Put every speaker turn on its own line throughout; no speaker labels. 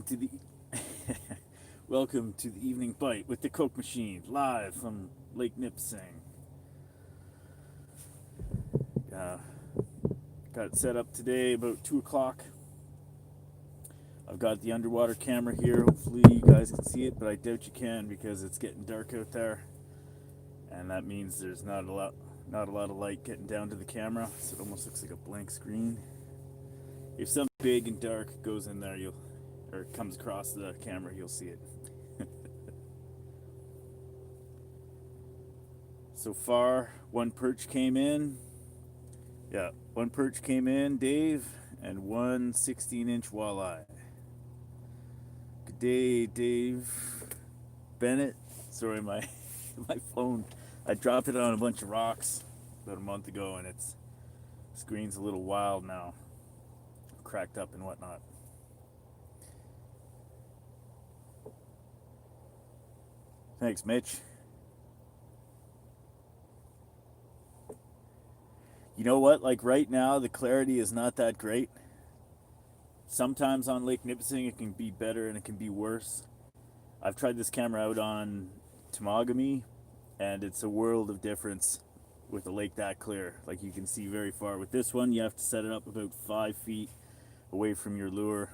to the welcome to the evening bite with the Kokemachine, live from Lake Nipissing. Got it set up today about 2 o'clock. I've got the underwater camera here. Hopefully you guys can see it, but I doubt you can because it's getting dark out there, and that means there's not a lot of light getting down to the camera, so it almost looks like a blank screen. If something big and dark goes in there, or comes across the camera, you'll see it. So far, one perch came in. Yeah, one perch came in, Dave, and one 16-inch walleye. Good day, Dave. Bennett. Sorry, my phone. I dropped it on a bunch of rocks about a month ago, and its screen's a little wild now, cracked up and whatnot. Thanks, Mitch. You know what? Like right now, the clarity is not that great. Sometimes on Lake Nipissing, it can be better and it can be worse. I've tried this camera out on Temagami, and it's a world of difference with a lake that clear. Like you can see very far. With this one, you have to set it up about 5 feet away from your lure.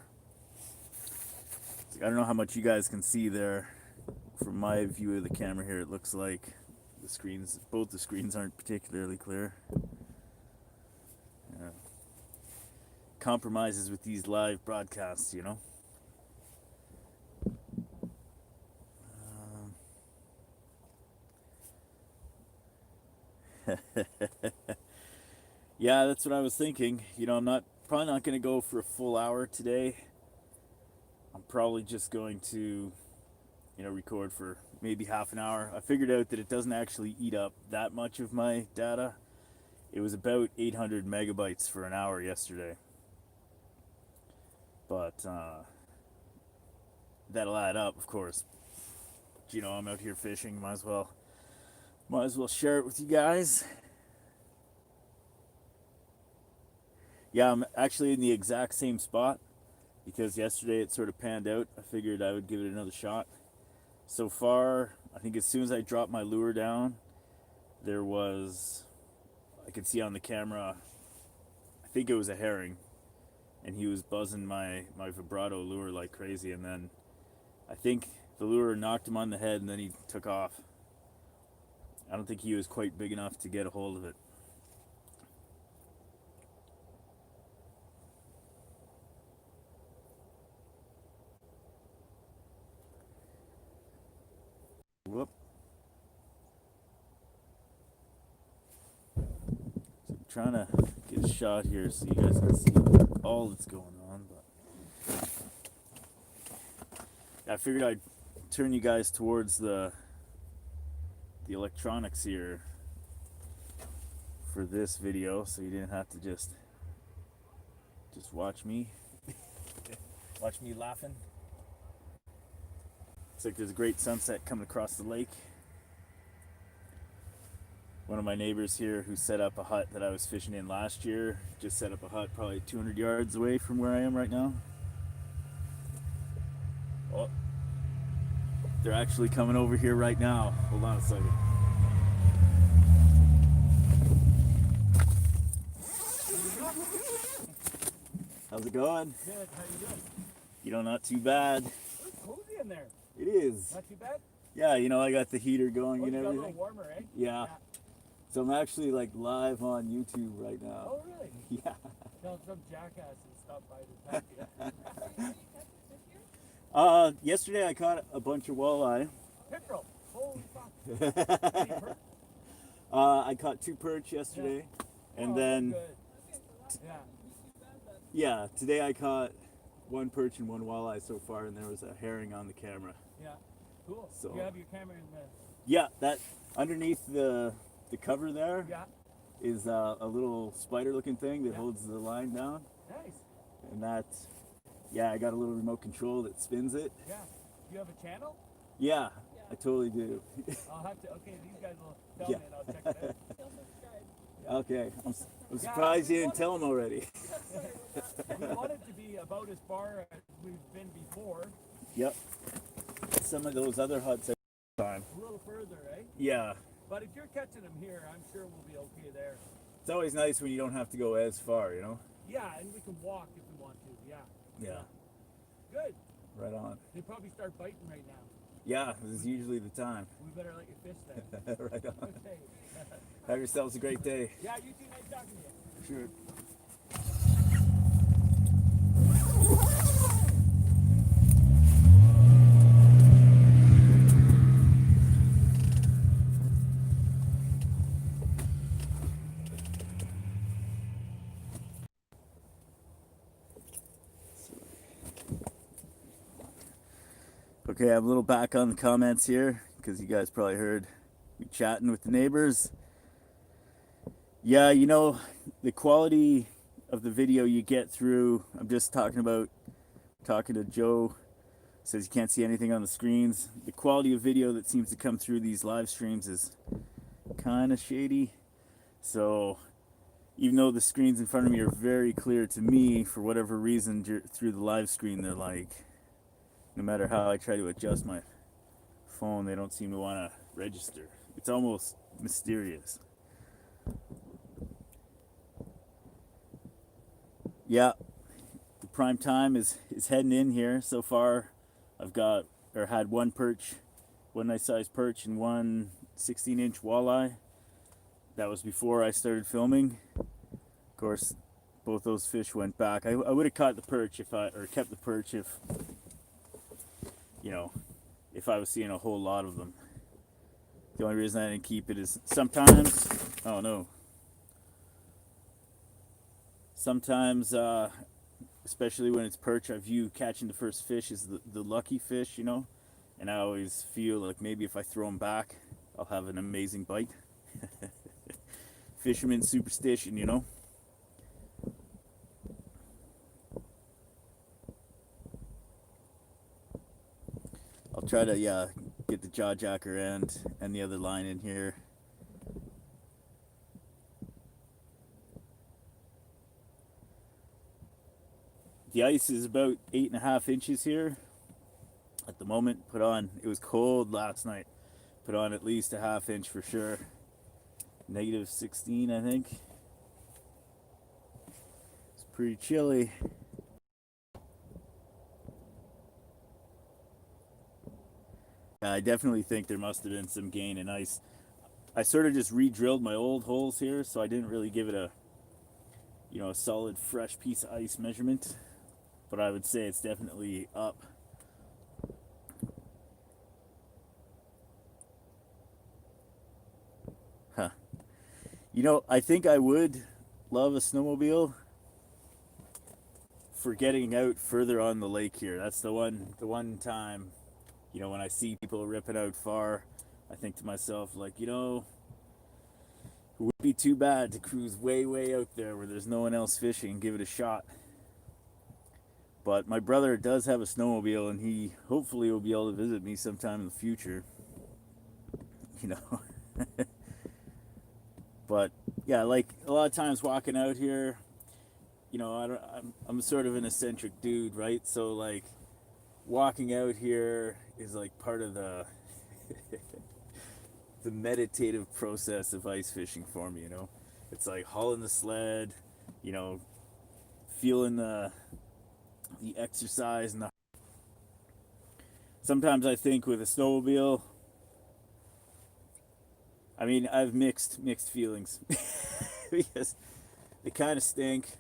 I don't know how much you guys can see there. From my view of the camera here, it looks like both the screens aren't particularly clear. Compromises with these live broadcasts, you know. Yeah, that's what I was thinking. You know, I'm probably not going to go for a full hour today. I'm probably just going to, record for maybe half an hour. I figured out that it doesn't actually eat up that much of my data. It was about 800 megabytes for an hour yesterday. But that'll add up, of course. But, I'm out here fishing. Might as well share it with you guys. Yeah, I'm actually in the exact same spot because yesterday it sort of panned out. I figured I would give it another shot. So far, I think as soon as I dropped my lure down, I could see on the camera, I think it was a herring, and he was buzzing my vibrato lure like crazy, and then I think the lure knocked him on the head and then he took off. I don't think he was quite big enough to get a hold of it. Whoop. So I'm trying to get a shot here so you guys can see all that's going on, but I figured I'd turn you guys towards the electronics here for this video, so you didn't have to just watch me laughing. Looks like there's a great sunset coming across the lake. One of my neighbors here who set up a hut that I was fishing in last year just set up a hut probably 200 yards away from where I am right now. Oh, they're actually coming over here right now. Hold on a second. How's it going?
Good. How you doing?
Not too bad.
It's cozy in there.
It is.
Not too bad?
Yeah, I got the heater going and
Got a
everything.
little warmer, eh?
Yeah. So I'm actually like live on YouTube right now.
Oh, really?
Yeah.
Tell some jackass and stop by the pack.
Yesterday I caught a bunch of walleye.
Pickerel. Holy fuck.
I caught 2 perch yesterday, and then
good.
yeah, today I caught 1 perch and 1 walleye so far, and there was a herring on the camera.
Yeah. Cool.
So
you have your camera in the...
Yeah, that underneath the cover there is
Yeah.
a little spider-looking thing that holds the line down.
Nice.
And that's, I got a little remote control that spins it.
Yeah. You have a channel?
Yeah, I totally do.
I'll have to... Okay, these guys will tell me and I'll check it out.
Okay. I'm surprised you didn't tell him already.
We want it to be about as far as we've been before.
Yep. Some of those other huts at time.
A little further, eh?
Yeah.
But if you're catching them here, I'm sure we'll be okay there.
It's always nice when you don't have to go as far, you know?
Yeah, and we can walk if we want to. Yeah.
Yeah.
Good.
Right on.
They probably start biting right now.
Yeah, this is usually the time.
We better let you fish then.
Right on.
Okay.
Have yourselves a great day.
Yeah, you too. Nice talking to you.
Sure. Okay, I'm a little back on the comments here because you guys probably heard me chatting with the neighbors. Yeah, you know, the quality of the video you get through, I'm just talking to Joe, says you can't see anything on the screens. The quality of video that seems to come through these live streams is kind of shady. So even though the screens in front of me are very clear to me, for whatever reason through the live screen, they're like, no matter how I try to adjust my phone, they don't seem to want to register. It's almost mysterious. Yeah, the prime time is heading in here. So far, I've had one perch, one nice sized perch, and one 16-inch walleye. That was before I started filming. Of course, both those fish went back. I would have caught the perch kept the perch if, you know, if I was seeing a whole lot of them. The only reason I didn't keep it is sometimes, oh no. Sometimes, especially when it's perch, I view catching the first fish as the lucky fish, you know? And I always feel like maybe if I throw them back, I'll have an amazing bite. Fisherman's superstition, you know? I'll try to, yeah, get the jaw jacker and the other line in here. The ice is about 8.5 inches here at the moment. It was cold last night. Put on at least a ½ inch for sure. -16, I think. It's pretty chilly. I definitely think there must have been some gain in ice. I sort of just re-drilled my old holes here, so I didn't really give it a solid fresh piece of ice measurement, but I would say it's definitely up. Huh. You know, I think I would love a snowmobile for getting out further on the lake here. That's the one time, you know, when I see people ripping out far, I think to myself, like, you know, it would be too bad to cruise way out there where there's no one else fishing and give it a shot. But my brother does have a snowmobile, and he hopefully will be able to visit me sometime in the future, you know. But yeah, like a lot of times walking out here, you know, I'm sort of an eccentric dude, right? So like walking out here is like part of the the meditative process of ice fishing for me, you know. It's like hauling the sled, you know, feeling the exercise and sometimes I think with a snowmobile, I mean, I have mixed feelings because they kind of stink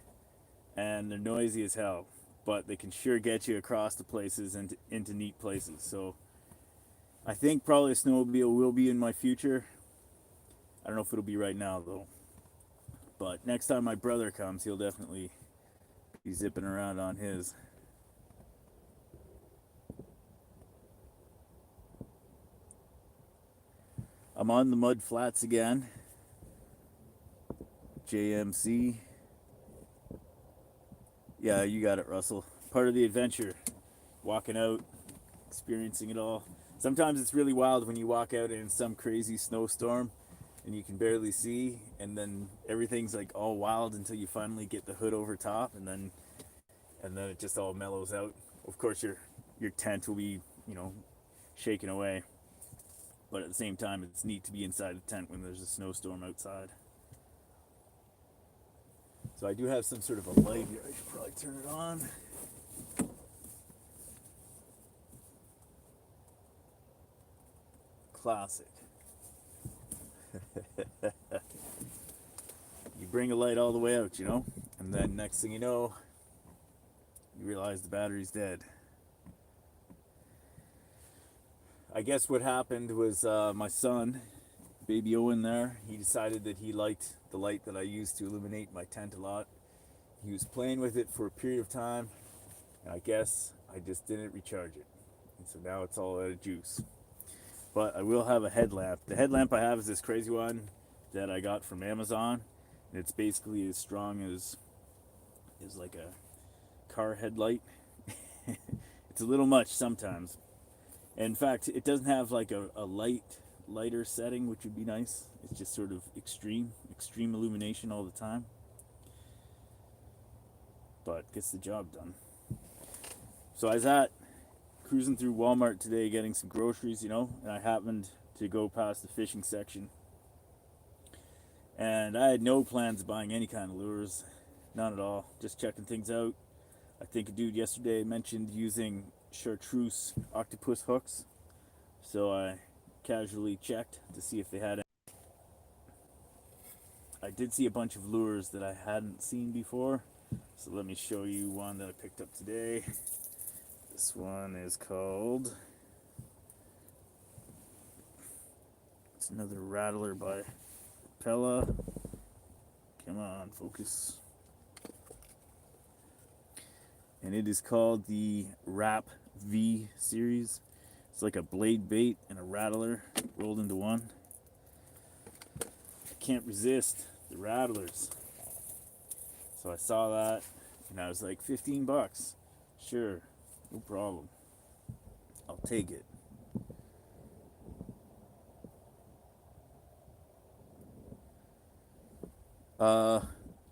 and they're noisy as hell, but they can sure get you across the places and into neat places. So I think probably a snowmobile will be in my future. I don't know if it'll be right now though, but next time my brother comes, he'll definitely be zipping around on his. I'm on the mud flats again. JMC. Yeah, you got it, Russell. Part of the adventure. Walking out, experiencing it all. Sometimes it's really wild when you walk out in some crazy snowstorm and you can barely see, and then everything's like all wild until you finally get the hood over top, and then it just all mellows out. Of course, your tent will be, you know, shaken away, but at the same time, it's neat to be inside the tent when there's a snowstorm outside. So I do have some sort of a light here. I should probably turn it on. Classic. You bring a light all the way out, you know, and then next thing you know, you realize the battery's dead. I guess what happened was my son, baby Owen there, he decided that he liked the light that I used to illuminate my tent a lot. He was playing with it for a period of time, and I guess I just didn't recharge it. And so now it's all out of juice. But I will have a headlamp. The headlamp I have is this crazy one that I got from Amazon. And it's basically as strong as like a car headlight. It's a little much sometimes. And in fact, it doesn't have like a lighter setting, which would be nice. It's just sort of extreme illumination all the time. But gets the job done. So I was cruising through Walmart today getting some groceries, you know, and I happened to go past the fishing section. And I had no plans of buying any kind of lures, none at all, just checking things out. I think a dude yesterday mentioned using chartreuse octopus hooks, so I casually checked to see if they had any. I did see a bunch of lures that I hadn't seen before, so let me show you one that I picked up today. This one is called, it's another rattler by Pella. Come on, focus. And it is called the Wrap V series. It's like a blade bait and a rattler rolled into one. I can't resist the rattlers. So I saw that and I was like, 15 bucks. Sure, no problem. I'll take it.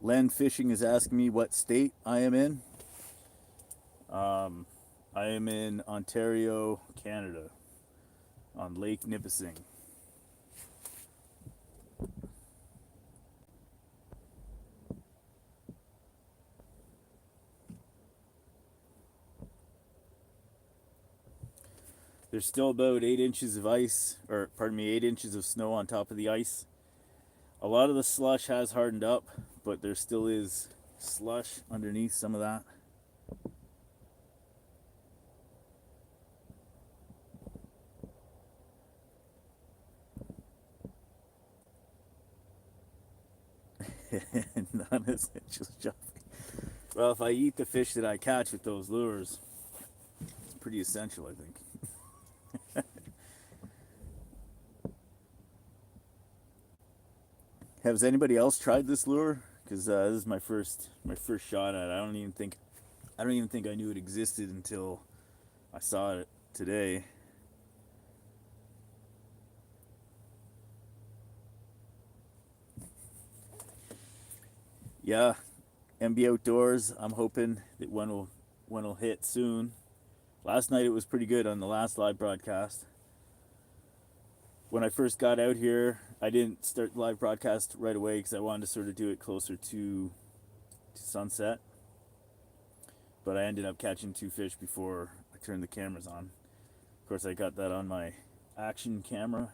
Land Fishing is asking me what state I am in. I am in Ontario, Canada, on Lake Nipissing. There's still about 8 inches of ice, or pardon me, 8 inches of snow on top of the ice. A lot of the slush has hardened up, but there still is slush underneath some of that. Non-essential shopping. Well, if I eat the fish that I catch with those lures, it's pretty essential, I think. Has anybody else tried this lure? Because this is my first shot at it. I don't even think I knew it existed until I saw it today. Yeah, MB Outdoors. I'm hoping that one will hit soon. Last night it was pretty good on the last live broadcast. When I first got out here, I didn't start the live broadcast right away because I wanted to sort of do it closer to sunset. But I ended up catching 2 fish before I turned the cameras on. Of course, I got that on my action camera.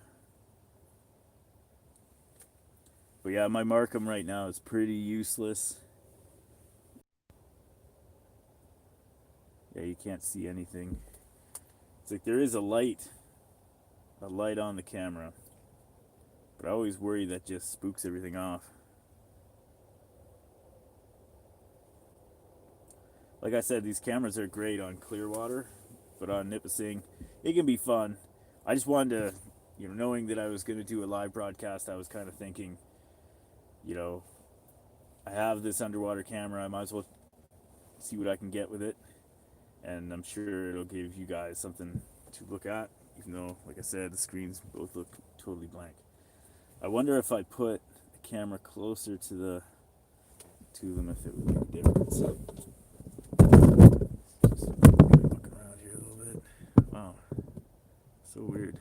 But yeah, my Markham right now is pretty useless. Yeah, you can't see anything. It's like there is a light on the camera, but I always worry that just spooks everything off. Like I said, these cameras are great on clear water, but on Nipissing, it can be fun. I just wanted to, knowing that I was going to do a live broadcast, I was kind of thinking, I have this underwater camera, I might as well see what I can get with it, and I'm sure it'll give you guys something to look at, even though, like I said, the screens both look totally blank. I wonder if I put the camera closer to them if it would make a difference. Just look around here a little bit. Wow, so weird.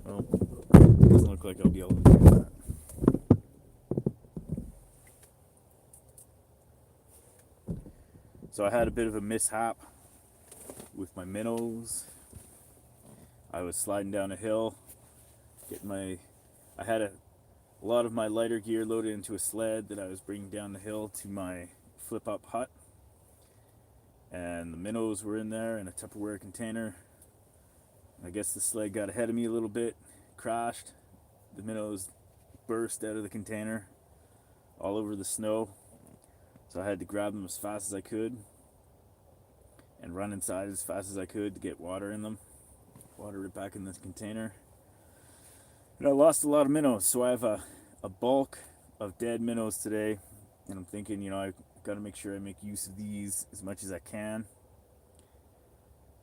Well, it doesn't look like I'll be able to do that. So I had a bit of a mishap with my minnows. I was sliding down a hill, I had a lot of my lighter gear loaded into a sled that I was bringing down the hill to my flip up hut. And the minnows were in there in a Tupperware container. I guess the sled got ahead of me a little bit, crashed. The minnows burst out of the container all over the snow. So I had to grab them as fast as I could and run inside as fast as I could to get water in them. Water it back in this container. And I lost a lot of minnows, so I have a bulk of dead minnows today. And I'm thinking, I've got to make sure I make use of these as much as I can,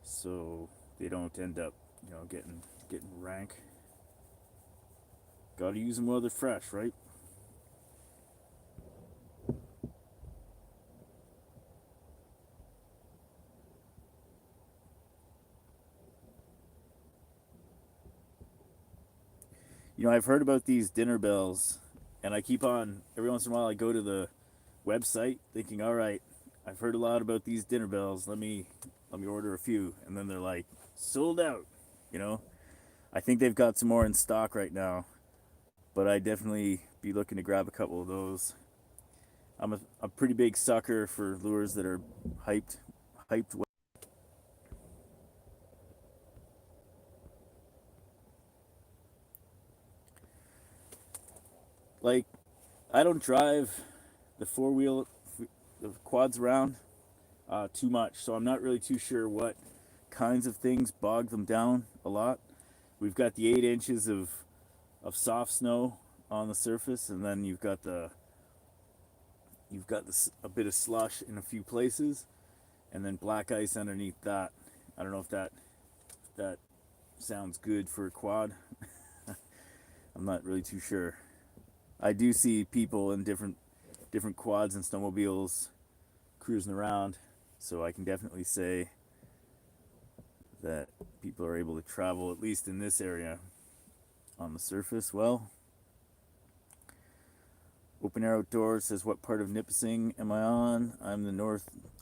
so they don't end up, getting rank. Got to use them while they're fresh, right? I've heard about these dinner bells, and I keep on, every once in a while I go to the website thinking, all right, I've heard a lot about these dinner bells, let me order a few, and then they're like sold out. I think they've got some more in stock right now, but I'd definitely be looking to grab a couple of those. I'm a pretty big sucker for lures that are hyped. Like, I don't drive the the quads around too much, so I'm not really too sure what kinds of things bog them down a lot. We've got the 8 inches of soft snow on the surface, and then you've got a bit of slush in a few places, and then black ice underneath that. I don't know if that sounds good for a quad. I'm not really too sure. I do see people in different quads and snowmobiles cruising around, so I can definitely say that people are able to travel, at least in this area, on the surface well. Open Air Outdoors says, what part of Nipissing am I on? I'm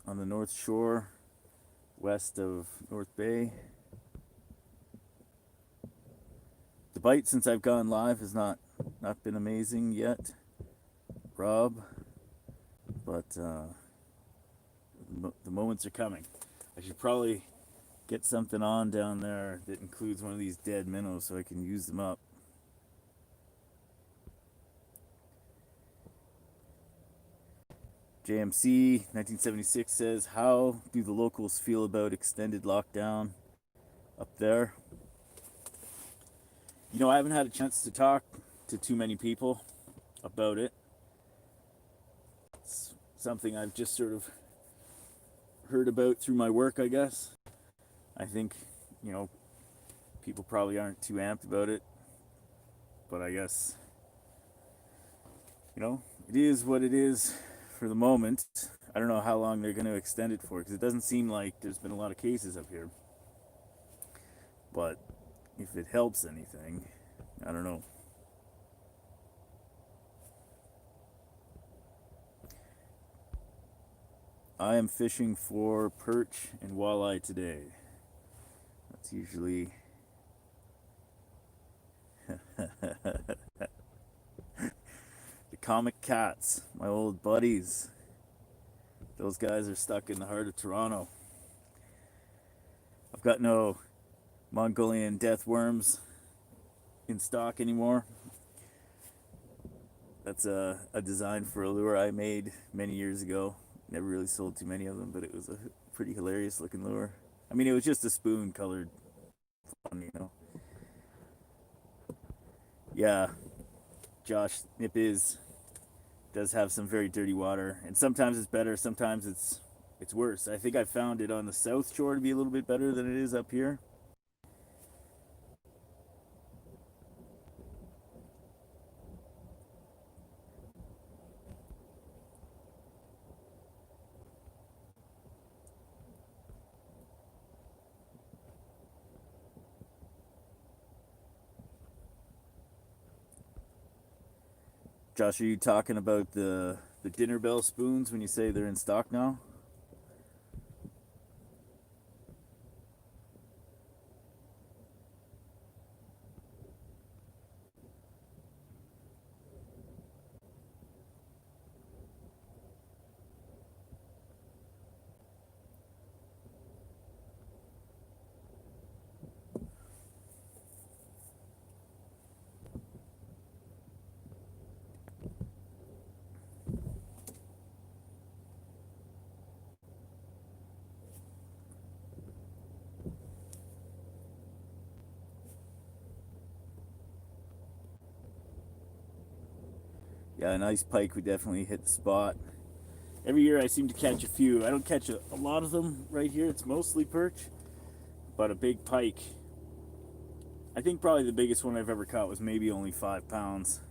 on the North Shore, west of North Bay. The bite since I've gone live has not been amazing yet, Rob, but the moments are coming. I should probably get something on down there that includes one of these dead minnows so I can use them up. JMC 1976 says, how do the locals feel about extended lockdown up there? I haven't had a chance to talk to too many people about it. It's something I've just sort of heard about through my work, I guess. I think, people probably aren't too amped about it, but I guess, it is what it is for the moment. I don't know how long they're going to extend it for, because it doesn't seem like there's been a lot of cases up here. But if it helps anything, I don't know. I am fishing for perch and walleye today. That's usually the Comic Cats, my old buddies. Those guys are stuck in the heart of Toronto. I've got no Mongolian death worms in stock anymore. That's a design for a lure I made many years ago. Never really sold too many of them, but it was a pretty hilarious looking lure. I mean, it was just a spoon colored fun, Yeah, Josh, Nip does have some very dirty water, and sometimes it's better, sometimes it's worse. I think I found it on the South Shore to be a little bit better than it is up here. Josh, are you talking about the dinner bell spoons when you say they're in stock now? Yeah, a nice pike would definitely hit the spot. Every year I seem to catch a few. I don't catch a lot of them right here. It's mostly perch, but a big pike. I think probably the biggest one I've ever caught was maybe only 5 pounds.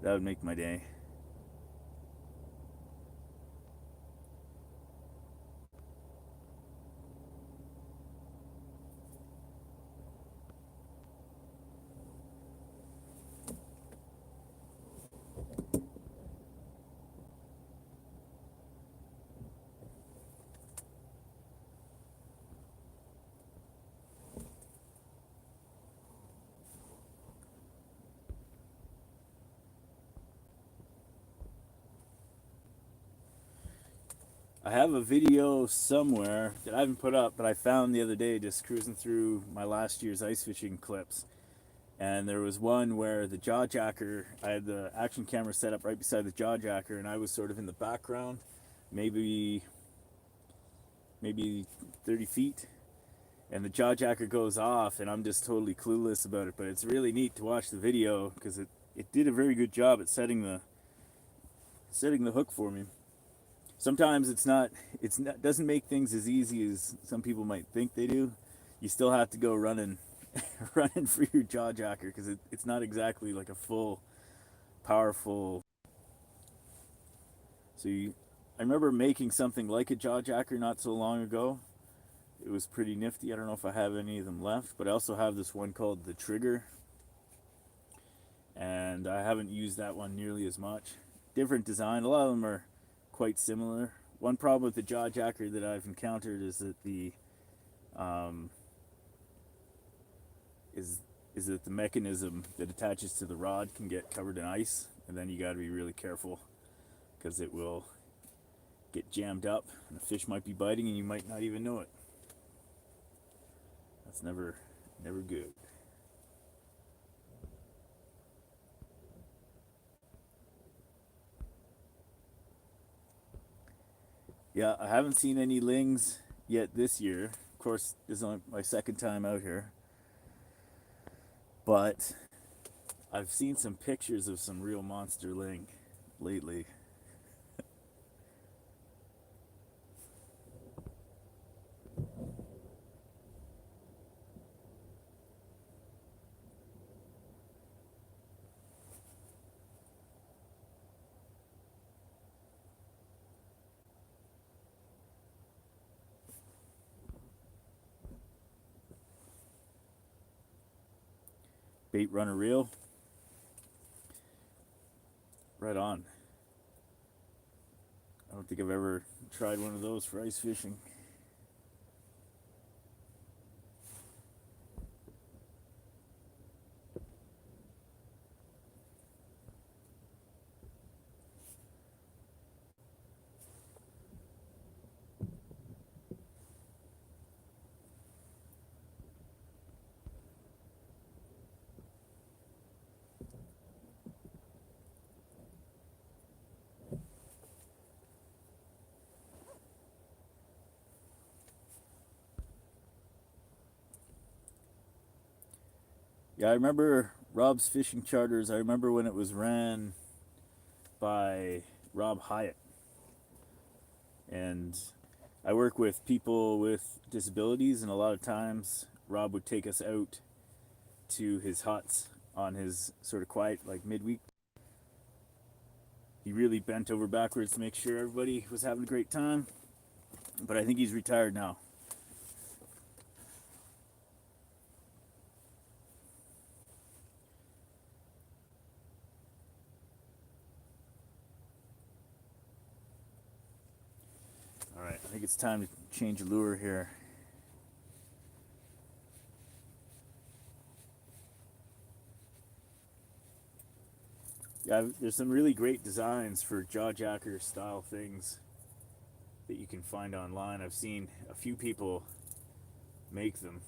That would make my day. I have a video somewhere that I haven't put up, but I found the other day just cruising through my last year's ice fishing clips. And there was one where the jaw jacker, I had the action camera set up right beside the jaw jacker, and I was sort of in the background, maybe 30 feet. And the jaw jacker goes off, and I'm just totally clueless about it. But it's really neat to watch the video because it did a very good job at setting the hook for me. Sometimes it's not doesn't make things as easy as some people might think they do. You still have to go running running for your jaw jacker because it's not exactly like a full powerful. I remember making something like a jaw jacker not so long ago. It was pretty nifty. I don't know if I have any of them left, but I also have this one called the Trigger, and I haven't used that one nearly as much. Different design. A lot of them are quite similar. One problem with the jaw jacker that I've encountered is that um, the mechanism that attaches to the rod can get covered in ice, and then you got to be really careful because it will get jammed up, and the fish might be biting, and you might not even know it. That's never good. Yeah, I haven't seen any lings yet this year. Of course, this is only my second time out here. But I've seen some pictures of some real monster ling lately. Bait runner reel. Right on. I don't think I've ever tried one of those for ice fishing. Yeah, I remember Rob's Fishing Charters. I remember when it was ran by Rob Hyatt. And I work with people with disabilities, and a lot of times Rob would take us out to his huts on his sort of quiet, like midweek. He really bent over backwards to make sure everybody was having a great time. But I think he's retired now. Alright, I think it's time to change a lure here. Yeah, there's some really great designs for jaw jacker style things that you can find online. I've seen a few people make them.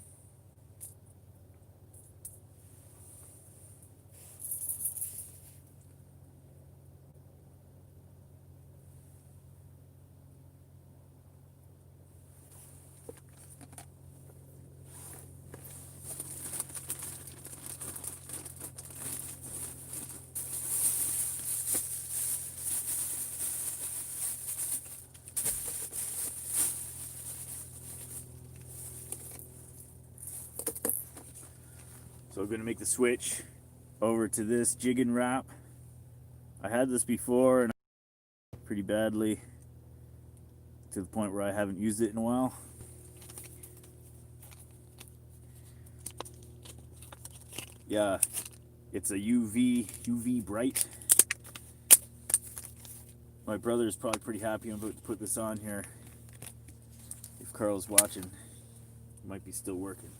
So I'm going to make the switch over to this jig and wrap. I had this before and pretty badly to the point where I haven't used it in a while. Yeah, it's a UV bright. My brother's probably pretty happy I'm about to put this on here. If Carl's watching, it might be still working.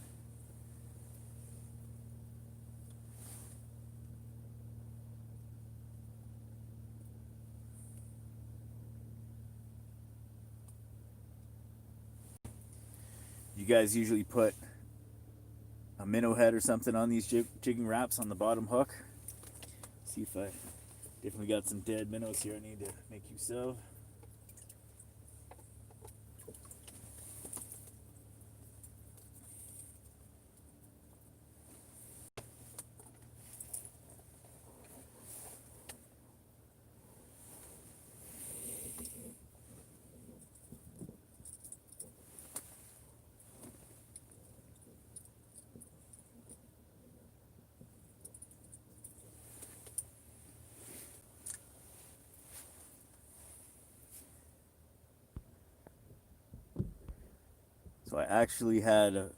You guys usually put a minnow head or something on these jigging wraps on the bottom hook. See if I definitely got some dead minnows here I need to make use of. So I actually had a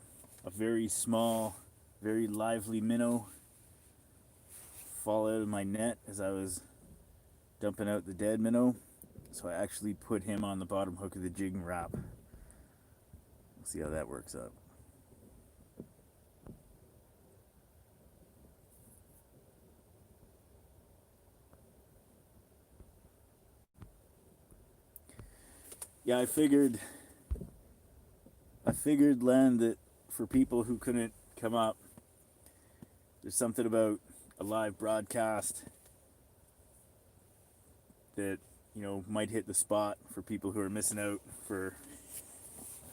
very small, very lively minnow fall out of my net as I was dumping out the dead minnow. So I actually put him on the bottom hook of the jig and wrap. We'll see how that works out. Yeah, I figured, Len, that for people who couldn't come up, there's something about a live broadcast that, you know, might hit the spot for people who are missing out for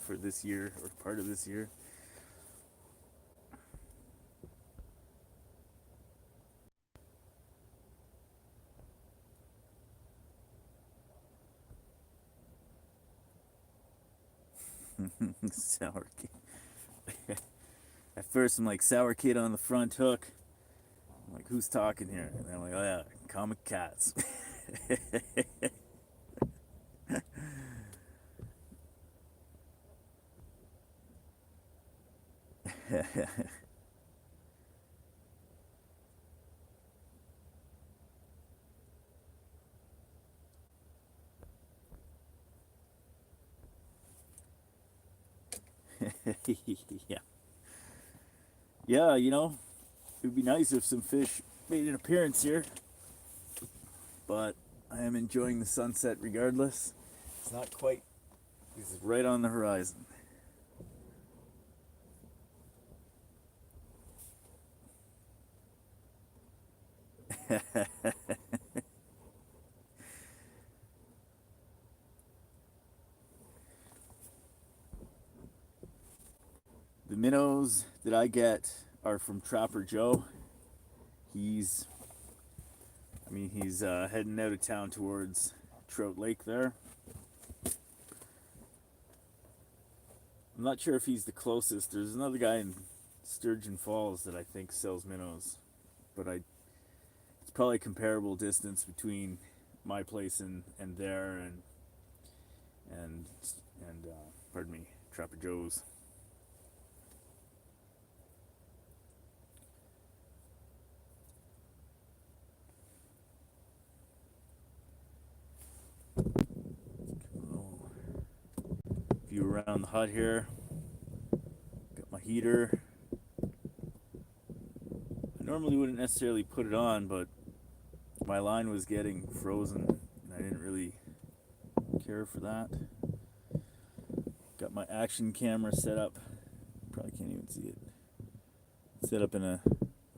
this year or part of this year. Sour kid. At first I'm like, sour kid on the front hook. I'm like, who's talking here? And I'm like, oh yeah, comic cats. Yeah. Yeah, you know, it would be nice if some fish made an appearance here. But I am enjoying the sunset regardless. It's not quite, it's right on the horizon. The minnows that I get are from Trapper Joe. He's heading out of town towards Trout Lake there. I'm not sure if he's the closest. There's another guy in Sturgeon Falls that I think sells minnows, but it's probably comparable distance between my place and there and pardon me, Trapper Joe's. around the hut here. Got my heater. I normally wouldn't necessarily put it on, but my line was getting frozen and I didn't really care for that. Got my action camera set up. Probably can't even see it. Set up in a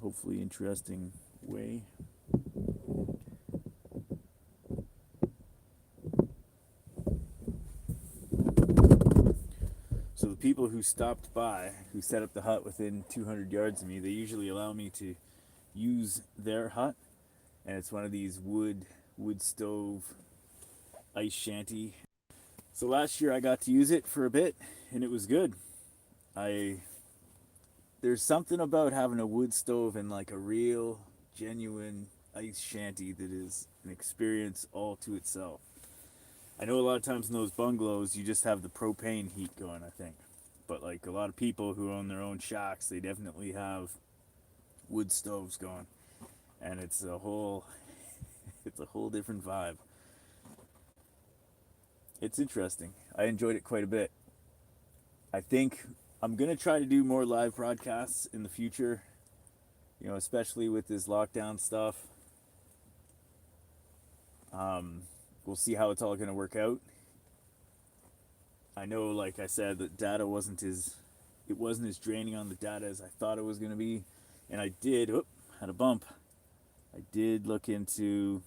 hopefully interesting way. So the people who stopped by, who set up the hut within 200 yards of me, they usually allow me to use their hut, and it's one of these wood stove ice shanty. So last year I got to use it for a bit and it was good. There's something about having a wood stove in like a real genuine ice shanty that is an experience all to itself. I know a lot of times in those bungalows you just have the propane heat going, I think. But like a lot of people who own their own shacks, they definitely have wood stoves going. And it's a whole different vibe. It's interesting. I enjoyed it quite a bit. I think I'm going to try to do more live broadcasts in the future, you know, especially with this lockdown stuff. We'll see how it's all going to work out. I know, like I said, that data wasn't as draining on the data as I thought it was going to be. And I did, had a bump. I did look into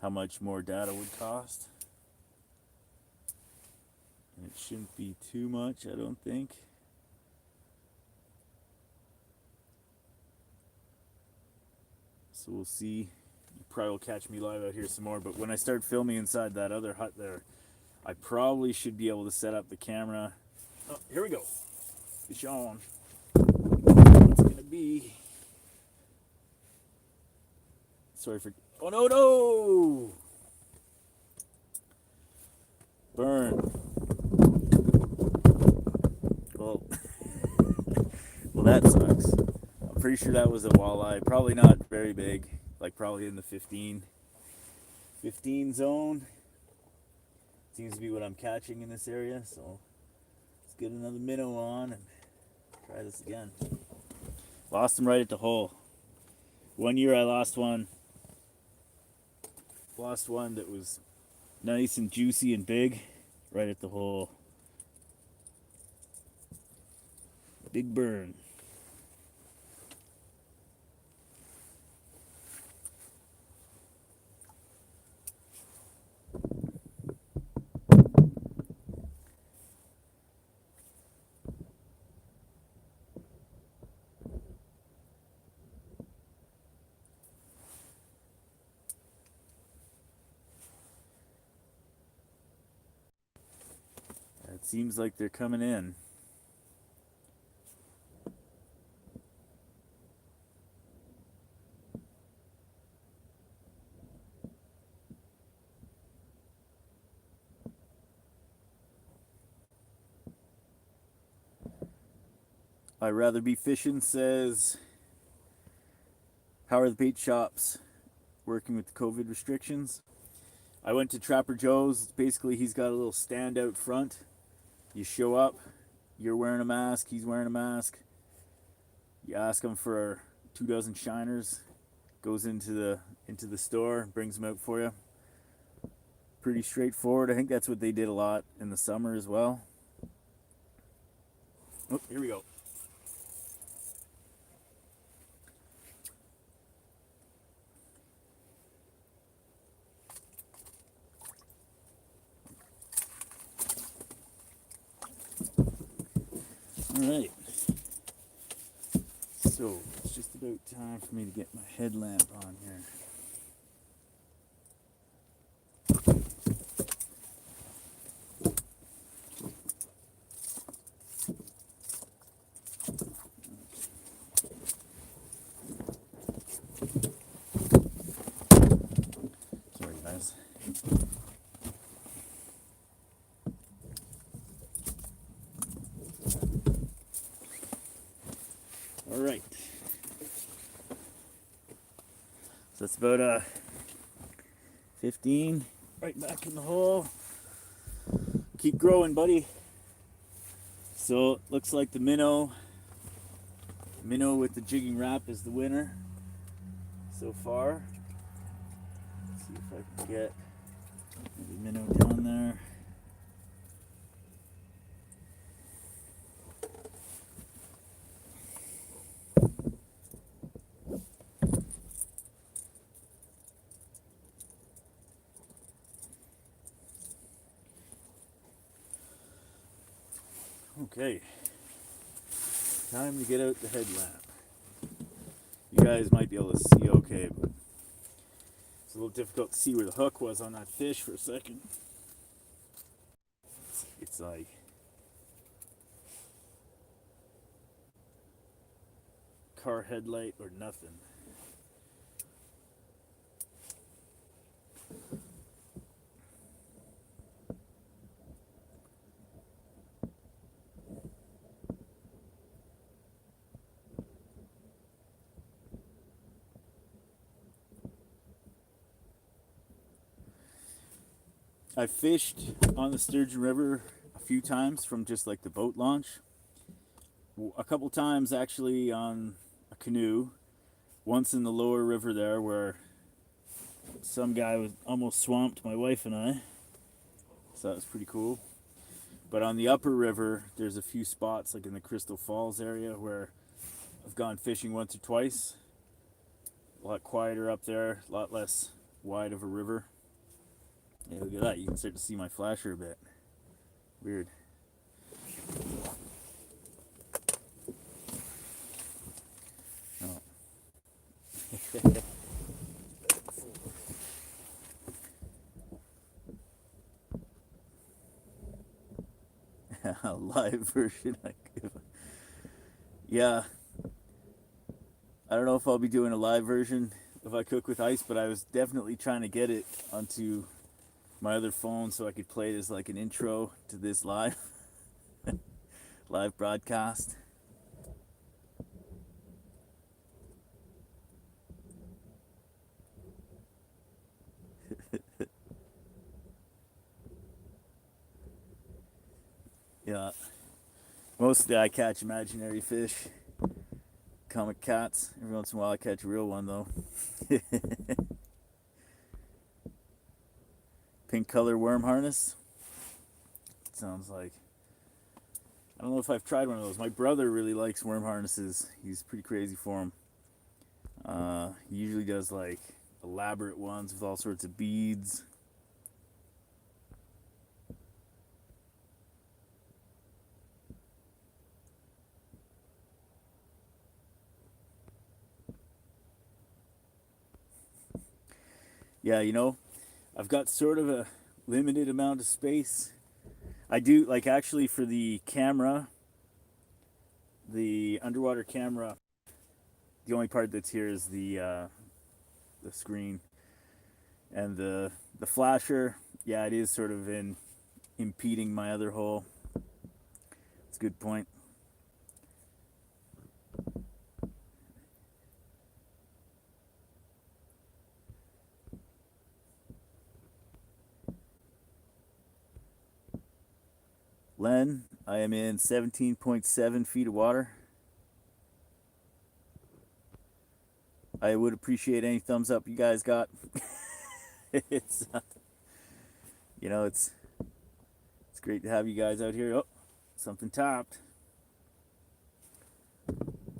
how much more data would cost. And it shouldn't be too much, I don't think. So we'll see. You probably will catch me live out here some more, but when I start filming inside that other hut there, I probably should be able to set up the camera. Oh, here we go. It's on. What's it gonna be? Sorry for. Oh no! Burn. Well, that sucks. I'm pretty sure that was a walleye. Probably not very big. Like probably in the 15 zone. Seems to be what I'm catching in this area. So let's get another minnow on and try this again. Lost him right at the hole. One year I lost one. Lost one that was nice and juicy and big right at the hole. Big burn. It seems like they're coming in. I'd rather be fishing says, how are the bait shops working with the COVID restrictions? I went to Trapper Joe's. Basically, he's got a little stand out front. You show up, you're wearing a mask, he's wearing a mask. You ask him for 2 dozen shiners, goes into the store, brings them out for you. Pretty straightforward. I think that's what they did a lot in the summer as well. Oh, here we go. Alright, so it's just about time for me to get my headlamp on here. Sorry guys. Alright. So that's about 15. Right back in the hole. Keep growing, buddy. So looks like the minnow with the jigging wrap is the winner so far. Let's see if I can get the minnow down there. Okay, time to get out the headlamp. You guys might be able to see okay, but it's a little difficult to see where the hook was on that fish for a second. It's like car headlight or nothing. I've fished on the Sturgeon River a few times from just like the boat launch. A couple times actually on a canoe. Once in the lower river there where some guy was almost swamped my wife and I. So that was pretty cool. But on the upper river, there's a few spots like in the Crystal Falls area where I've gone fishing once or twice. A lot quieter up there, a lot less wide of a river. Yeah, look at that. You can start to see my flasher a bit. Weird. Oh. A live version. Yeah. I don't know if I'll be doing a live version if I cook with ice, but I was definitely trying to get it onto my other phone so I could play it as like an intro to this live live broadcast. Yeah. Mostly I catch imaginary fish, comic cats. Every once in a while I catch a real one though. Pink color worm harness. Sounds like, I don't know if I've tried one of those. My brother really likes worm harnesses. He's pretty crazy for them. He usually does like elaborate ones with all sorts of beads. Yeah, you know, I've got sort of a limited amount of space. I do, like, actually for the camera, the underwater camera, the only part that's here is the screen. And the flasher, yeah, it is sort of impeding my other hole. It's a good point. Len, I am in 17.7 feet of water. I would appreciate any thumbs up you guys got. It's you know, it's great to have you guys out here. Oh, something tapped.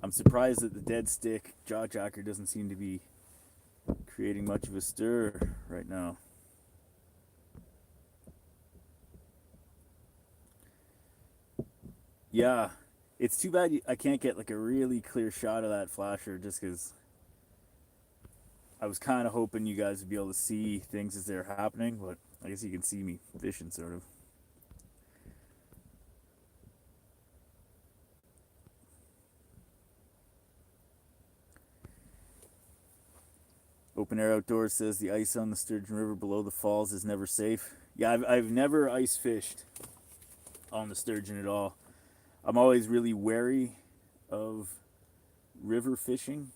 I'm surprised that the dead stick jaw jacker doesn't seem to be creating much of a stir right now. Yeah, it's too bad I can't get like a really clear shot of that flasher just because I was kind of hoping you guys would be able to see things as they're happening, but I guess you can see me fishing sort of. Open Air Outdoors says the ice on the Sturgeon River below the falls is never safe. Yeah, I've never ice fished on the Sturgeon at all. I'm always really wary of river fishing.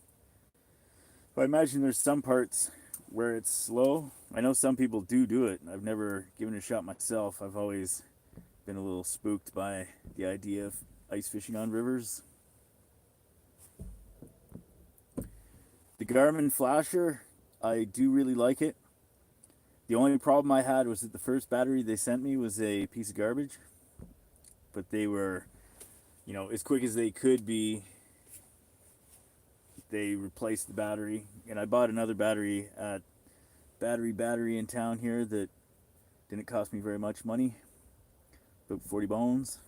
But I imagine there's some parts where it's slow. I know some people do it. I've never given it a shot myself. I've always been a little spooked by the idea of ice fishing on rivers. The Garmin flasher, I do really like it. The only problem I had was that the first battery they sent me was a piece of garbage. But they were, as quick as they could be, they replaced the battery. And I bought another battery at Battery in town here that didn't cost me very much money, about 40 bones.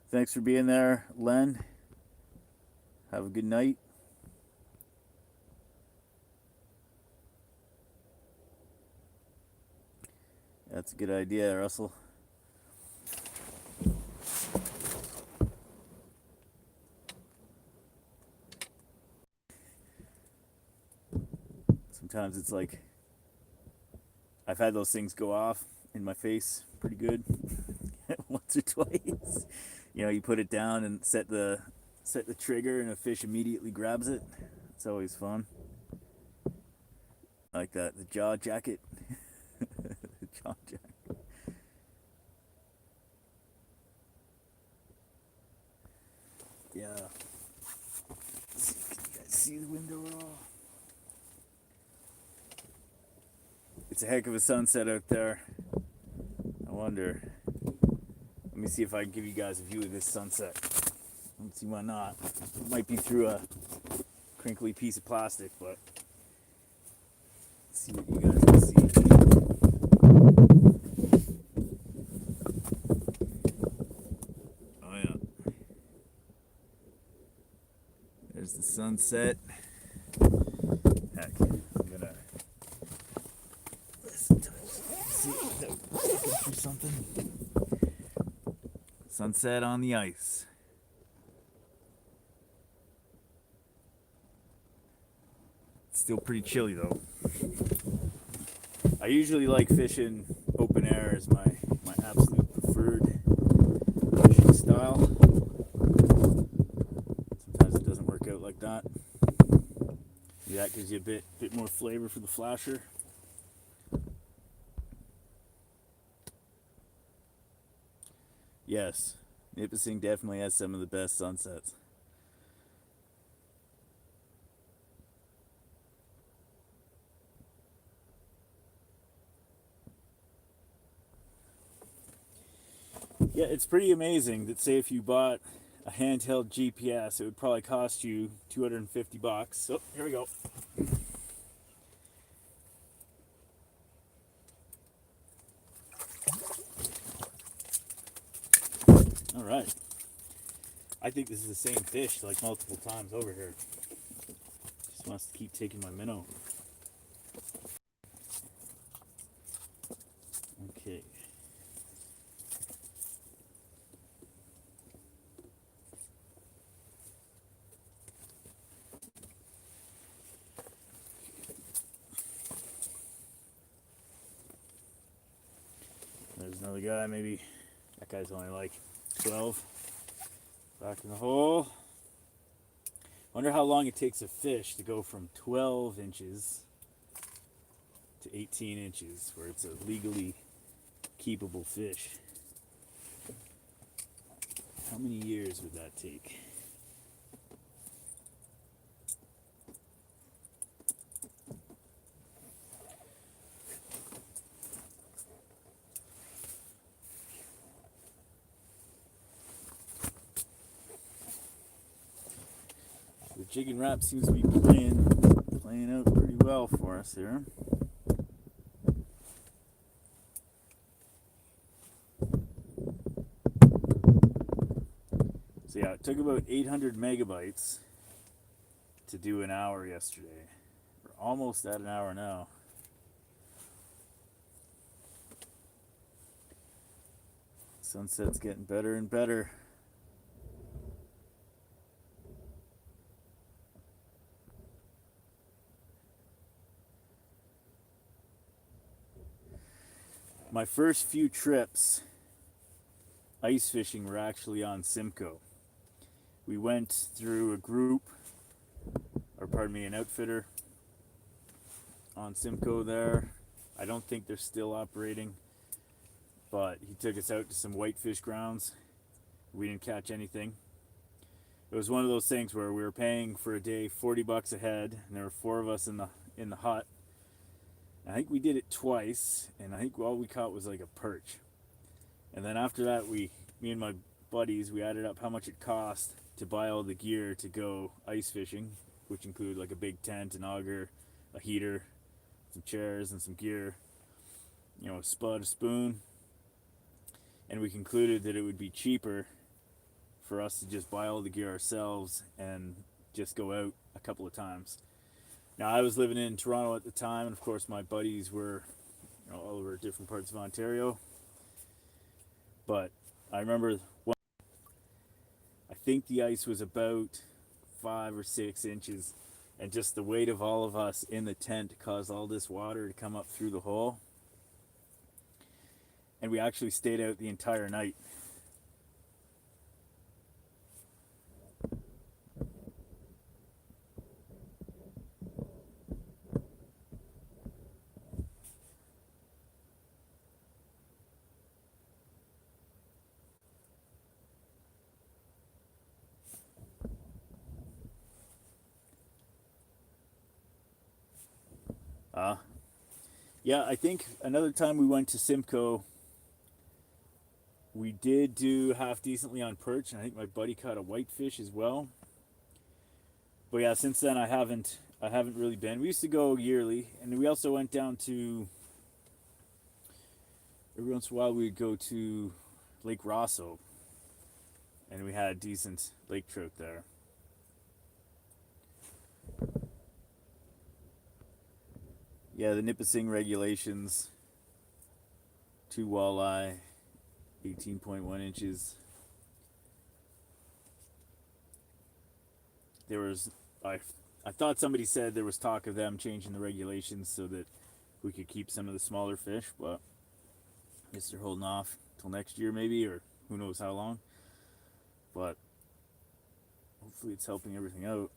Thanks for being there, Len. Have a good night. That's a good idea, Russell. Sometimes it's like I've had those things go off in my face pretty good once or twice. You put it down and set the trigger and a fish immediately grabs it. It's always fun. Like that, the jaw jacket. The jaw jacket. Yeah. Can you guys see the window at all? It's a heck of a sunset out there. I wonder. Let me see if I can give you guys a view of this sunset. Let's see why not. It might be through a crinkly piece of plastic, but let's see what you guys can see. Oh yeah. There's the sunset. Heck, I'm gonna see if there's something. Sunset on the ice. It's still pretty chilly though. I usually like fishing open air as my absolute preferred fishing style. Sometimes it doesn't work out like that. Maybe that gives you a bit more flavor for the flasher. Yes, Nipissing definitely has some of the best sunsets. Yeah, it's pretty amazing that, say, if you bought a handheld GPS, it would probably cost you $250. Oh, here we go. All right. I think this is the same fish like multiple times over here. Just wants to keep taking my minnow. Okay. There's another guy, maybe that guy's only like 12. Back in the hole. Wonder how long it takes a fish to go from 12 inches to 18 inches, where it's a legally keepable fish. How many years would that take? The jig and wrap seems to be playing out pretty well for us here. So yeah, it took about 800 megabytes to do an hour yesterday. We're almost at an hour now. Sunset's getting better and better. My first few trips ice fishing were actually on Simcoe. We went through a group, or pardon me, an outfitter on Simcoe there. I don't think they're still operating, but he took us out to some whitefish grounds. We didn't catch anything. It was one of those things where we were paying for a day $40 a head, and there were four of us in the hut. I think we did it twice, and I think all we caught was like a perch. And then after that, me and my buddies, we added up how much it cost to buy all the gear to go ice fishing, which included like a big tent, an auger, a heater, some chairs, and some gear. You know, a spud, a spoon. And we concluded that it would be cheaper for us to just buy all the gear ourselves and just go out a couple of times. Now, I was living in Toronto at the time, and of course my buddies were, you know, all over different parts of Ontario. But I remember I think the ice was about 5 or 6 inches, and just the weight of all of us in the tent caused all this water to come up through the hole. And we actually stayed out the entire night. Yeah, I think another time we went to Simcoe, we did do half decently on perch, and I think my buddy caught a whitefish as well. But yeah, since then I haven't really been. We used to go yearly, and we also went down to, every once in a while we'd go to Lake Rosso, and we had decent lake trout there. Yeah, the Nipissing regulations, 2 walleye, 18.1 inches. There was, I thought somebody said there was talk of them changing the regulations so that we could keep some of the smaller fish, but I guess they're holding off till next year maybe, or who knows how long. But hopefully it's helping everything out.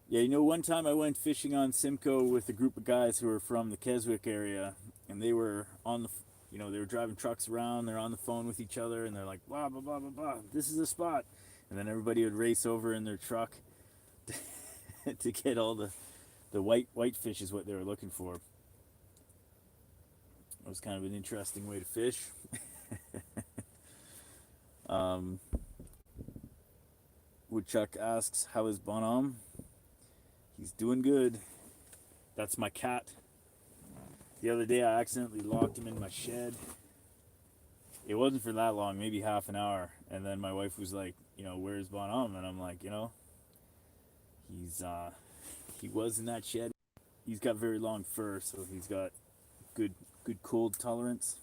Yeah, you know, one time I went fishing on Simcoe with a group of guys who were from the Keswick area, and they were on the, you know, they were driving trucks around, they're on the phone with each other, and they're like, blah, blah, blah, blah, blah, this is a spot. And then everybody would race over in their truck to get all the whitefish is what they were looking for. It was kind of an interesting way to fish. Woodchuck asks, how is Bonhomme? He's doing good. That's my cat. The other day I accidentally locked him in my shed. It wasn't for that long, maybe half an hour. And then my wife was like, you know, where's Bonhomme? And I'm like, you know, he was in that shed. He's got very long fur, so he's got good cold tolerance.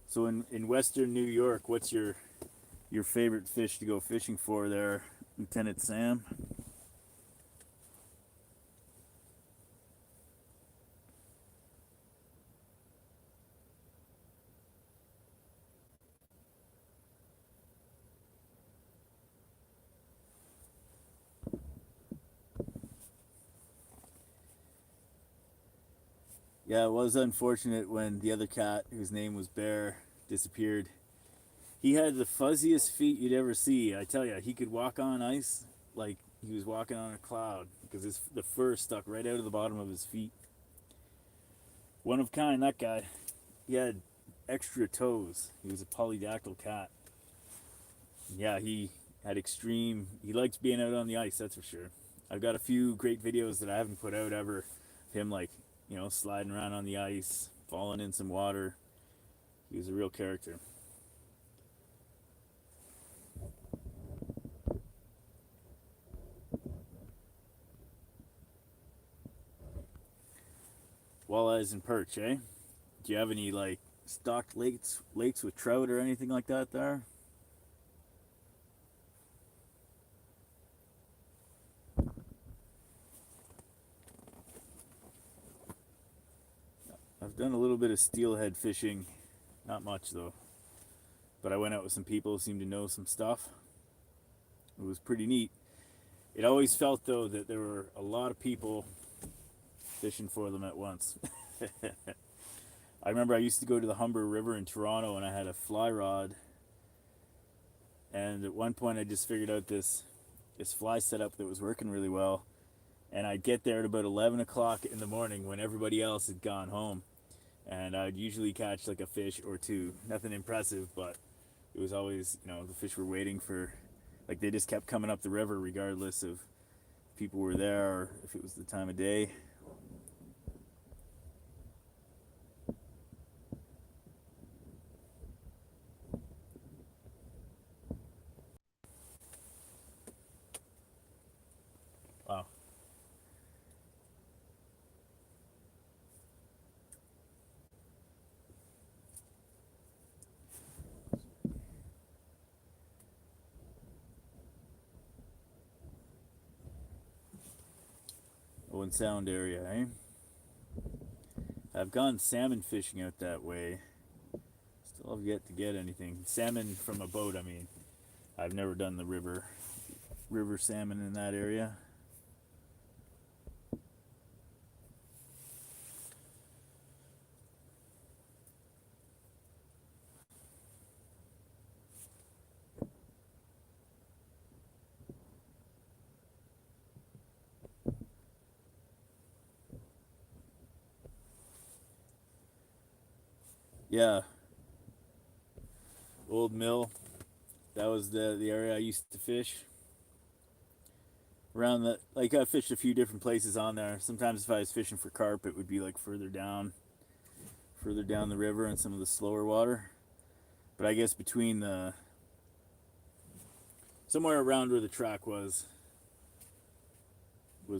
So in Western New York, what's your favorite fish to go fishing for there, Lieutenant Sam? Yeah, it was unfortunate when the other cat, whose name was Bear, disappeared. He had the fuzziest feet you'd ever see. I tell you, he could walk on ice like he was walking on a cloud because the fur stuck right out of the bottom of his feet. One of kind, that guy. He had extra toes. He was a polydactyl cat. Yeah, he had extreme. He liked being out on the ice, that's for sure. I've got a few great videos that I haven't put out ever of him, like, you know, sliding around on the ice, falling in some water. He was a real character. Walleyes and perch, eh? Do you have any, like, stocked lakes with trout or anything like that there? I've done a little bit of steelhead fishing, not much though. But I went out with some people who seemed to know some stuff. It was pretty neat. It always felt though that there were a lot of people fishing for them at once. I remember I used to go to the Humber River in Toronto and I had a fly rod. And at one point I just figured out this fly setup that was working really well. And I'd get there at about 11 o'clock in the morning when everybody else had gone home. And I'd usually catch like a fish or two. Nothing impressive, but it was always, the fish were waiting for, like they just kept coming up the river regardless of if people were there or if it was the time of day. Wow. Owen Sound area, eh? I've gone salmon fishing out that way. Still have yet to get anything. Salmon from a boat, I mean. I've never done the river salmon in that area. Yeah, Old Mill. That was the area I used to fish. Around the like I fished a few different places on there. Sometimes if I was fishing for carp, it would be like further down the river and some of the slower water. But I guess between the somewhere around where the track was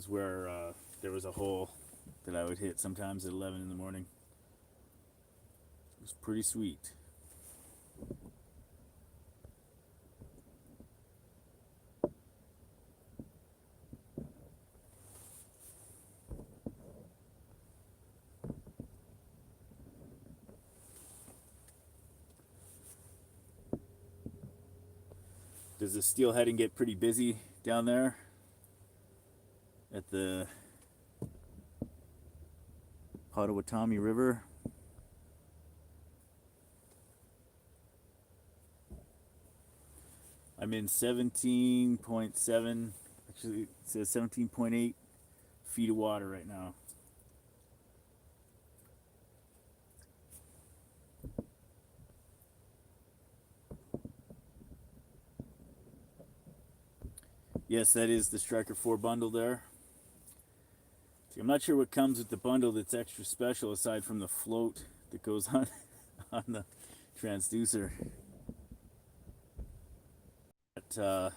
where there was a hole that I would hit sometimes at 11 in the morning. It was pretty sweet. Does the steelheading get pretty busy down there at the Potawatomi River? I'm in 17.7, actually it says 17.8 feet of water right now. Yes, that is the Striker 4 bundle there. See, I'm not sure what comes with the bundle that's extra special aside from the float that goes on on the transducer. That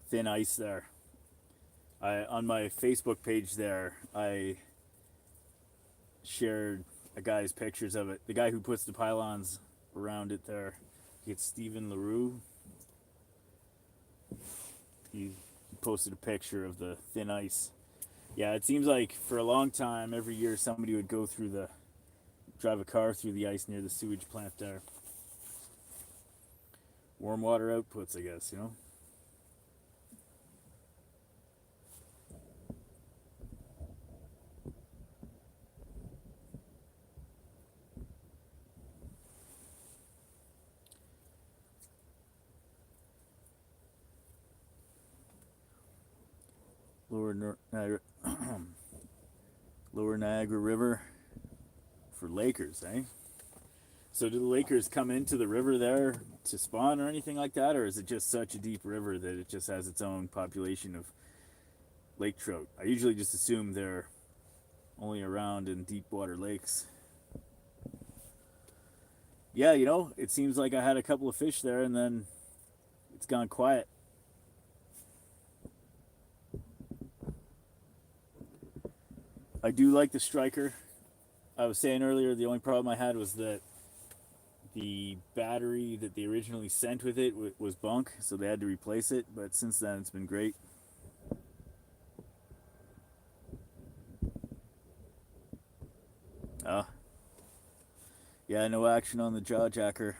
thin ice there. On my Facebook page there, I shared a guy's pictures of it. The guy who puts the pylons around it there, it's Stephen LaRue. He posted a picture of the thin ice. Yeah, it seems like for a long time, every year somebody would drive a car through the ice near the sewage plant there. Warm water outputs, I guess, Lower Niagara River for Lakers, eh? So do the Lakers come into the river there to spawn or anything like that, or is it just such a deep river that it just has its own population of lake trout? I usually just assume they're only around in deep water lakes. Yeah, it seems like I had a couple of fish there and then it's gone quiet. I do like the Striker. I was saying earlier, the only problem I had was that the battery that they originally sent with it was bunk, so they had to replace it. But since then, it's been great. Yeah, no action on the jaw jacker.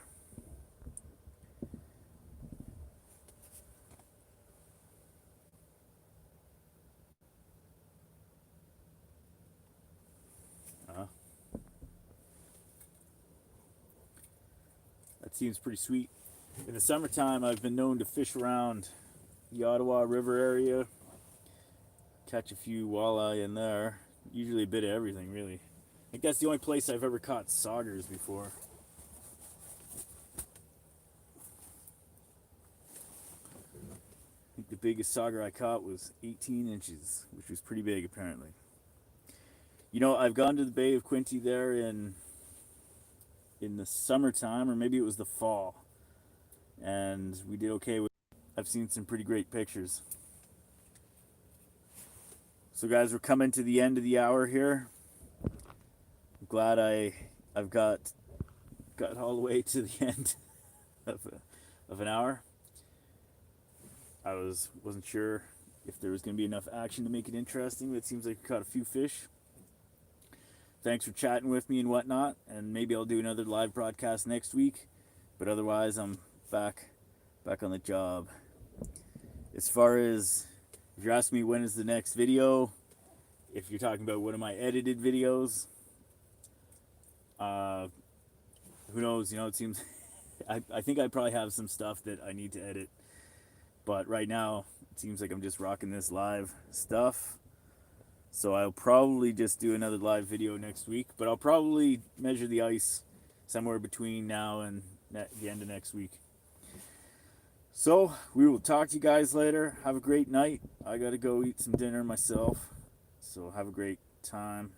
That seems pretty sweet. In the summertime, I've been known to fish around the Ottawa River area, catch a few walleye in there. Usually a bit of everything, really. I think that's the only place I've ever caught saugers before. I think the biggest sauger I caught was 18 inches, which was pretty big apparently. You know, I've gone to the Bay of Quinte there in the summertime, or maybe it was the fall, and we did okay with. I've seen some pretty great pictures. So guys, we're coming to the end of the hour here. I'm glad I've got all the way to the end of an hour. I wasn't sure if there was going to be enough action to make it interesting, but it seems like we caught a few fish. Thanks for chatting with me and whatnot, and maybe I'll do another live broadcast next week. But otherwise, I'm back on the job. As far as if you're asking me when is the next video, if you're talking about one of my edited videos, who knows? You know, it seems I think I probably have some stuff that I need to edit. But right now, it seems like I'm just rocking this live stuff. So I'll probably just do another live video next week. But I'll probably measure the ice somewhere between now and the end of next week. So we will talk to you guys later. Have a great night. I got to go eat some dinner myself. So have a great time.